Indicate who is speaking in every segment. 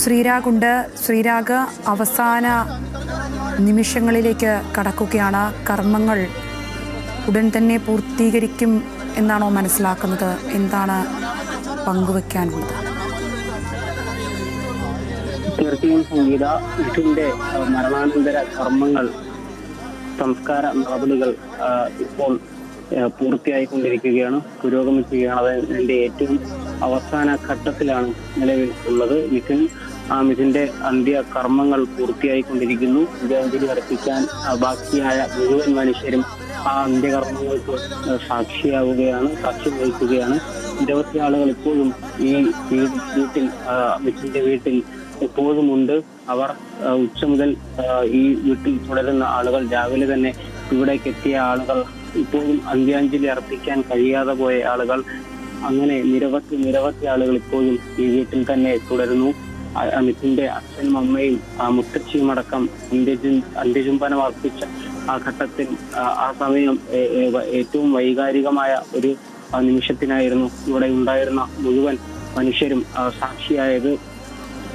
Speaker 1: ശ്രീരാഗുണ്ട്. ശ്രീരാഗ്, അവസാന നിമിഷങ്ങളിലേക്ക് കടക്കുകയാണ്. കർമ്മങ്ങൾ ഉടൻ തന്നെ പൂർത്തീകരിക്കും എന്നാണോ മനസ്സിലാക്കുന്നത്? എന്താണ് പങ്കുവെക്കാനുള്ളത്?
Speaker 2: തീർച്ചയായും സംഗീത, ഇതിന്റെ മരണാനന്തര കർമ്മങ്ങൾ, സംസ്കാര നടപടികൾ ഇപ്പോൾ പൂർത്തിയായിക്കൊണ്ടിരിക്കുകയാണ്, പുരോഗമിക്കുകയാണ്. അതിന്റെ ഏറ്റവും അവസാന ഘട്ടത്തിലാണ് നിലവിൽ ഉള്ളത്. മിഥുന്റെ അന്ത്യ കർമ്മങ്ങൾ പൂർത്തിയായിക്കൊണ്ടിരിക്കുന്നു. വിദ്യാഞ്ജലി അർപ്പിക്കാൻ ബാക്കിയായ മുഴുവൻ മനുഷ്യരും ആ അന്ത്യകർമ്മങ്ങൾക്ക് സാക്ഷി വഹിക്കുകയാണ്. നിരവധി ആളുകൾ ഇപ്പോഴും ഈ വീട്ടിൽ, മിഥുന്റെ വീട്ടിൽ എപ്പോഴും ഉണ്ട്. അവർ ഉച്ച മുതൽ ഈ വീട്ടിൽ തുടരുന്ന ആളുകൾ, രാവിലെ തന്നെ ഇവിടേക്ക് എത്തിയ ആളുകൾ, ഇപ്പോഴും അന്ത്യാഞ്ജലി അർപ്പിക്കാൻ കഴിയാതെ പോയ ആളുകൾ, അങ്ങനെ നിരവധി ആളുകൾ ഇപ്പോഴും ഈ വീട്ടിൽ തന്നെ തുടരുന്നു. മിഥുന്റെ അച്ഛനും അമ്മയും മുത്തച്ഛിയും അടക്കം അന്ത്യചുംബനം അർപ്പിച്ച ആ ഘട്ടത്തിൽ, ആ സമയം ഏറ്റവും വൈകാരികമായ ഒരു നിമിഷത്തിനായിരുന്നു ഇവിടെ ഉണ്ടായിരുന്ന മുഴുവൻ മനുഷ്യരും സാക്ഷിയായത്.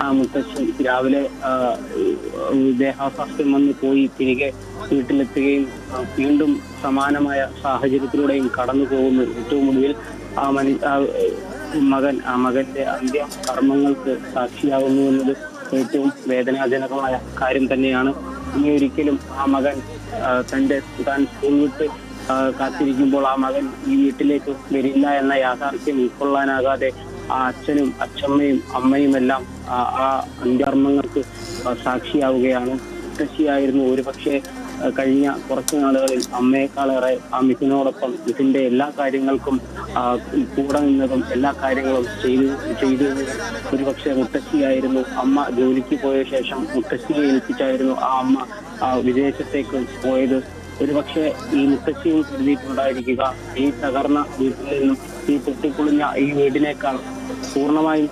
Speaker 2: ആ മുത്തച്ഛൻ രാവിലെ ദേഹാസ്വാസ്ഥ്യം വന്ന് പോയി തിരികെ വീട്ടിലെത്തുകയും വീണ്ടും സമാനമായ സാഹചര്യത്തിലൂടെയും കടന്നു പോകുന്നു. ഏറ്റവും ഒടുവിൽ മകന്റെ അന്ത്യ കർമ്മങ്ങൾക്ക് സാക്ഷിയാകുന്നു എന്നത് ഏറ്റവും വേദനാജനകമായ കാര്യം തന്നെയാണ്. ഇനി ഒരിക്കലും ആ മകൻ താൻ സ്കൂൾ വിട്ട് കാത്തിരിക്കുമ്പോൾ ആ മകൻ ഈ വീട്ടിലേക്ക് വരില്ല എന്ന യാഥാർത്ഥ്യം ഉൾക്കൊള്ളാനാകാതെ ആ അച്ഛനും അച്ഛമ്മയും അമ്മയും എല്ലാം ആ അന്ത്യകർമ്മങ്ങൾക്ക് സാക്ഷിയാവുകയാണ്. മുത്തശ്ശിയായിരുന്നു ഒരുപക്ഷെ കഴിഞ്ഞ കുറച്ചു നാളുകളിൽ അമ്മയെക്കാളേറെ ആ മിഥുനോടൊപ്പം ഇതിന്റെ എല്ലാ കാര്യങ്ങൾക്കും കൂടെ നിന്നതും എല്ലാ കാര്യങ്ങളും ചെയ്തു ഒരുപക്ഷെ മുത്തശ്ശിയായിരുന്നു. അമ്മ ജോലിക്ക് പോയ ശേഷം മുത്തശ്ശിയെ ഏൽപ്പിച്ചായിരുന്നു ആ അമ്മ വിദേശത്തേക്ക് പോയത്. ഒരുപക്ഷെ ഈ മുത്തശ്ശിയും കരുതിയിട്ടുണ്ടായിരിക്കുക, ഈ തകർന്ന വീട്ടിൽ നിന്നും, ഈ പൊട്ടിപ്പൊളിഞ്ഞ ഈ വീടിനേക്കാൾ പൂർണ്ണമായും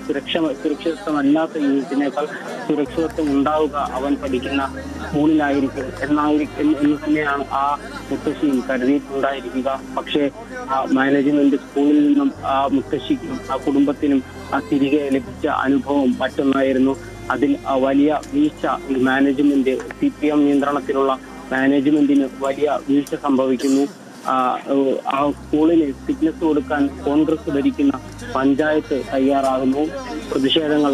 Speaker 2: സുരക്ഷിതത്വമല്ലാത്ത ഈ വീട്ടിനേക്കാൾ സുരക്ഷിതത്വം ഉണ്ടാവുക അവൻ പഠിക്കുന്ന സ്കൂളിലായിരിക്കും എന്ന് തന്നെയാണ് ആ മുത്തശ്ശിയും കരുതിയിട്ടുണ്ടായിരിക്കുക. പക്ഷേ ആ മാനേജ്മെന്റ് സ്കൂളിൽ നിന്നും ആ മുത്തശ്ശിക്കും ആ കുടുംബത്തിനും ആ തിരികെ ലഭിച്ച അനുഭവം മറ്റൊന്നായിരുന്നു. അതിൽ വലിയ വീഴ്ച ഈ മാനേജ്മെന്റ്, CPM നിയന്ത്രണത്തിലുള്ള മാനേജ്മെന്റിന് വലിയ വീഴ്ച സംഭവിക്കുന്നു. ആ സ്കൂളിന് ഫിറ്റ്നസ് കൊടുക്കാൻ കോൺഗ്രസ് ഭരിക്കുന്ന പഞ്ചായത്ത് തയ്യാറാകുന്നു.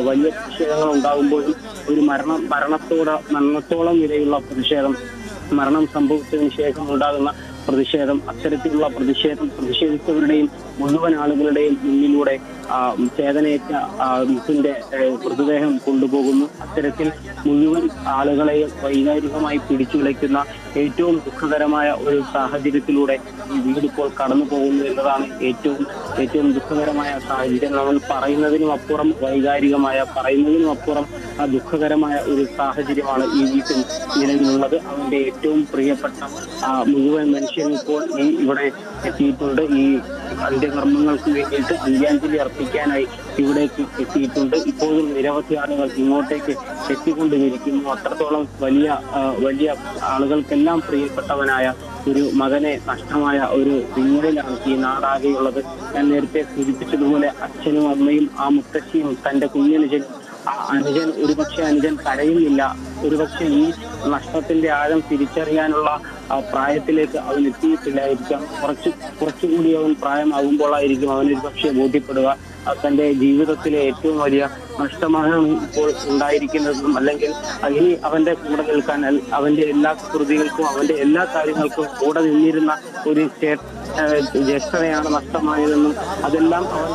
Speaker 2: വലിയ പ്രതിഷേധങ്ങൾ ഉണ്ടാകുമ്പോഴും ഒരു മരണത്തോളം വിലയുള്ള പ്രതിഷേധം, മരണം സംഭവിച്ചതിന് ശേഷം ഉണ്ടാകുന്ന പ്രതിഷേധം, അത്തരത്തിലുള്ള പ്രതിഷേധിച്ചവരുടെയും മുഴുവൻ ആളുകളുടെയും മുന്നിലൂടെ ചേതനയേറ്റ മിഥുന്റെ മൃതദേഹം കൊണ്ടുപോകുന്നു. അത്തരത്തിൽ മുഴുവൻ ആളുകളെയും വൈകാരികമായി പിടിച്ചുലയ്ക്കുന്ന ഏറ്റവും ദുഃഖകരമായ ഒരു സാഹചര്യത്തിലൂടെ ഈ വീട് ഇപ്പോൾ കടന്നു പോകുന്നു എന്നതാണ് ഏറ്റവും ദുഃഖകരമായ സാഹചര്യം. നമ്മൾ പറയുന്നതിനും അപ്പുറം പറയുന്നതിനും അപ്പുറം ദുഃഖകരമായ ഒരു സാഹചര്യമാണ് ഈ വീട്ടിൽ നിലവിലുള്ളത്. അവന്റെ ഏറ്റവും പ്രിയപ്പെട്ട മുഴുവൻ മനുഷ്യരും ഇപ്പോൾ ഇവിടെ എത്തിയിട്ടുണ്ട്. ഈ അന്ത്യകർമ്മങ്ങൾക്ക് വേണ്ടിയിട്ട് അന്ത്യാഞ്ജലി അർപ്പിക്കാനായി ഇവിടേക്ക് എത്തിയിട്ടുണ്ട്. ഇപ്പോഴും നിരവധി ആളുകൾ ഇങ്ങോട്ടേക്ക് എത്തിക്കൊണ്ടിരിക്കുന്നു. അത്രത്തോളം വലിയ ആളുകൾക്കെല്ലാം പ്രിയപ്പെട്ടവനായ ഒരു മകനെ നഷ്ടമായ ഒരു പിന്നീടിലാണ് ഈ നാടാകെയുള്ളത്. ഞാൻ നേരത്തെ സൂചിപ്പിച്ചതുപോലെ അച്ഛനും അമ്മയും ആ മുത്തശ്ശിയും തന്റെ കുഞ്ഞനുജനും ഒരുപക്ഷെ അനുജൻ കരയുന്നില്ല. ഒരുപക്ഷെ ഈ നഷ്ടത്തിന്റെ ആഴം തിരിച്ചറിയാനുള്ള പ്രായത്തിലേക്ക് അവൻ എത്തിയിട്ടില്ലായിരിക്കാം. കുറച്ചുകൂടി അവൻ പ്രായമാകുമ്പോഴായിരിക്കും അവനൊരു പക്ഷേ ബോധ്യപ്പെടുക തന്റെ ജീവിതത്തിലെ ഏറ്റവും വലിയ നഷ്ടമാണ് ഇപ്പോൾ ഉണ്ടായിരിക്കുന്നതും, അല്ലെങ്കിൽ ഇനി അവന്റെ കൂടെ നിൽക്കാൻ, അവന്റെ എല്ലാ കൃതികൾക്കും അവന്റെ എല്ലാ കാര്യങ്ങൾക്കും കൂടെ നിന്നിരുന്ന ഒരു ജ്യേഷ്ഠനെയാണ് നഷ്ടമായതെന്നും അതെല്ലാം അവൻ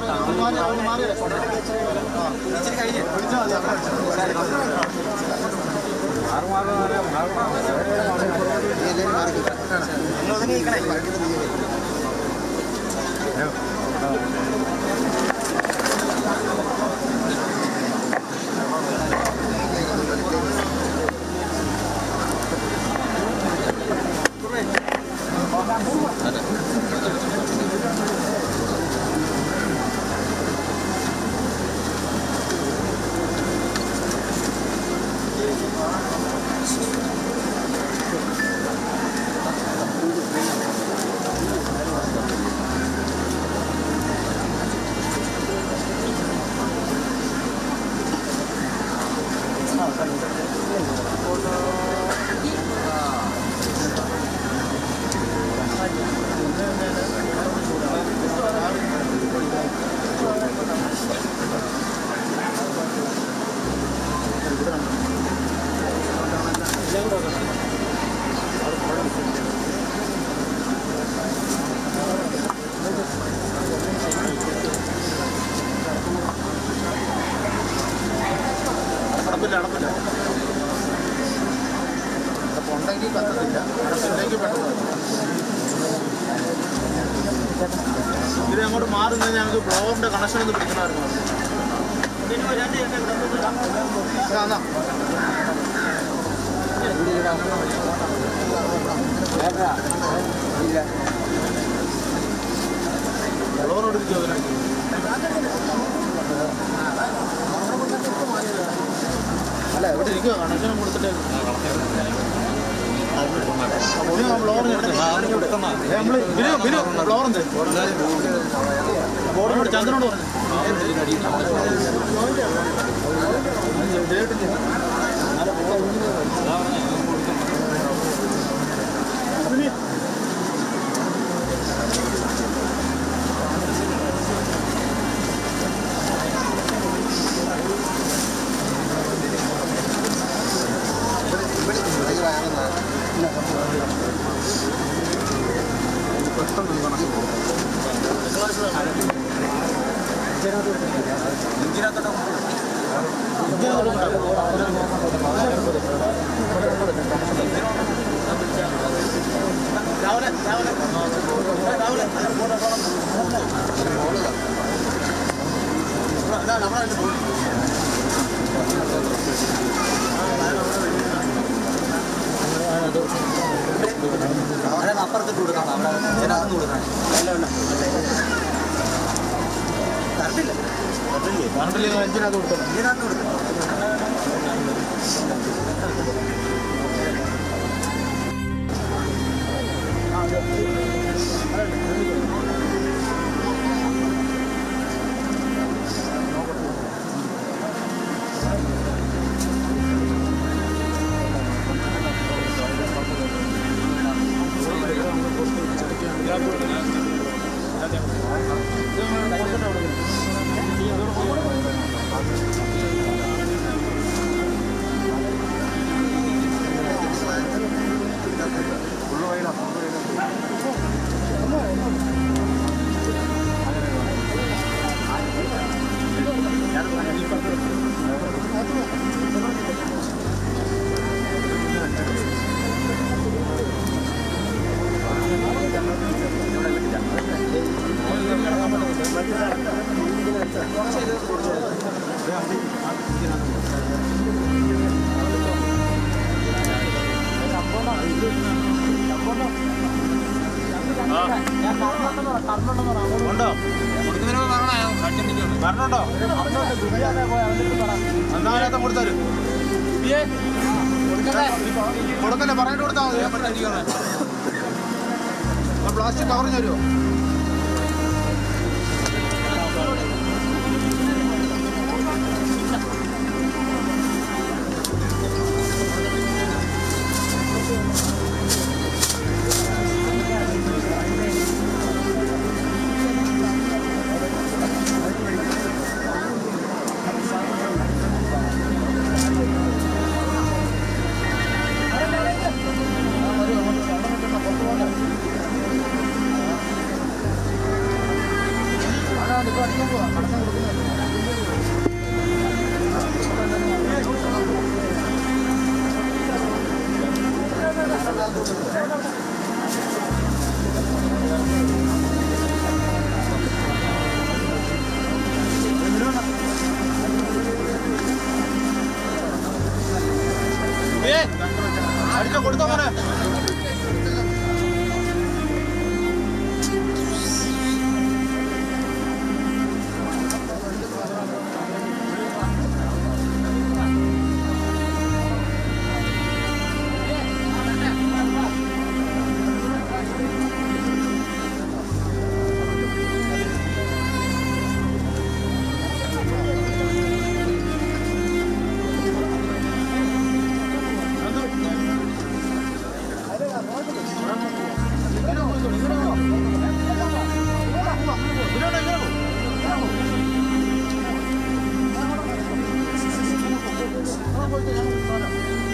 Speaker 3: അടപ്പില്ല. ഉണ്ടെങ്കിൽ കത്തത്തില്ല, അടപ്പില്ലെങ്കിൽ പെട്ടെന്ന്. ഇത് അങ്ങോട്ട് മാറുന്നത് ഞങ്ങൾക്ക് ബ്ലോറിന്റെ കണക്ഷൻ ഒന്ന് പിടിക്കണമായിരുന്നു. ബ്ലോറോട് അല്ല എവിടെ ഇരിക്കുമോ കണക്ഷനും കൊടുത്തിട്ട് ബോർഡിനോട് ചന്ദ്രനോട് പറഞ്ഞു അപ്പുറത്തിട്ട് കൊടുക്കാം, അവിടെ ഇതിനകത്ത് കൊടുക്കാം. കറണ്ടില്ല ഇതിനകത്ത് കൊടുക്കണം. ഇതിനകത്ത് കൊടുക്കണം. ഉണ്ടോ പറഞ്ഞുണ്ടോ എന്നാ കൊടുത്തരും കൊടുക്കല്ലേ പറഞ്ഞിട്ട് കൊടുത്താൽ മതി. പ്ലാസ്റ്റിക് കവർ തരുമോ? അടിച്ചോ കൊടുത്തോ മോനെ.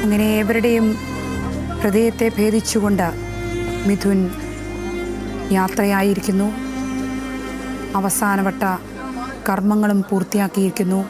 Speaker 1: അങ്ങനെ ഏവരുടെയും ഹൃദയത്തെ ഭേദിച്ചുകൊണ്ട് മിഥുൻ യാത്രയായിരിക്കുന്നു. അവസാനവട്ട കർമ്മങ്ങളും പൂർത്തിയാക്കിയിരിക്കുന്നു.